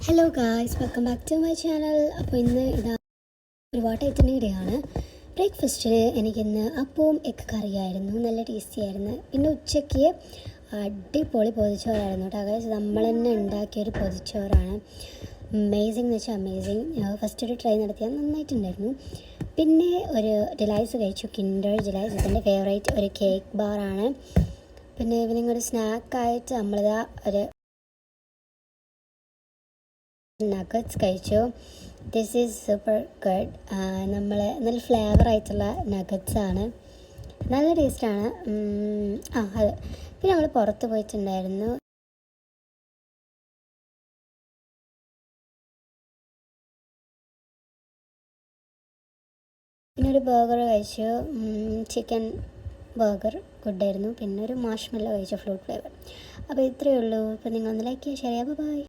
Hello guys, welcome back to my channel. അപ്പോൾ ഇന്ന് ഒരു വാട്ടയത്തിൻ്റെ ഇടയാണ്. ബ്രേക്ക്ഫാസ്റ്റിന് എനിക്കിന്ന് അപ്പവും എഗ് കറിയായിരുന്നു, നല്ല ടേസ്റ്റി ആയിരുന്നു. പിന്നെ ഉച്ചയ്ക്ക് അടിപൊളി പൊതിച്ചോറായിരുന്നു കേട്ടോ ഗായ്സ്. നമ്മൾ തന്നെ ഉണ്ടാക്കിയൊരു പൊതിച്ചോറാണ്. അമേസിങ് എന്ന് വെച്ചാൽ അമേസിങ്. ഫസ്റ്റ് ഒരു ട്രൈ നടത്തിയാൽ നന്നായിട്ടുണ്ടായിരുന്നു. പിന്നെ ഒരു ഡിലൈസ് കഴിച്ചു, കിൻഡർ ഡിലൈസ്. ഇതിൻ്റെ ഫേവറേറ്റ് ഒരു കേക്ക് ബാറാണ്. പിന്നെ ഈവനിങ് ഒരു സ്നാക്കായിട്ട് നമ്മളിതാ ഒരു നഗറ്റ്സ് കഴിച്ചു. This is super good. നമ്മൾ നല്ല ഫ്ലേവർ ആയിട്ടുള്ള നഗറ്റ്സ് ആണ്, നല്ല ടേസ്റ്റാണ്. അത് പിന്നെ നമ്മൾ പുറത്ത് പോയിട്ടുണ്ടായിരുന്നു. പിന്നെ ഒരു ബർഗർ കഴിച്ചു, ചിക്കൻ ബർഗർ ഗുഡായിരുന്നു. പിന്നെ ഒരു മാഷ്മെല്ലോ കഴിച്ചു, ഫ്രൂട്ട് ഫ്ലേവർ. അപ്പോൾ ഇത്രയേ ഉള്ളൂ. അപ്പോൾ നിങ്ങളൊന്ന് ലൈക്ക് ചെയ്യുക, ഷെയർ ചെയ്യുക. ബൈ.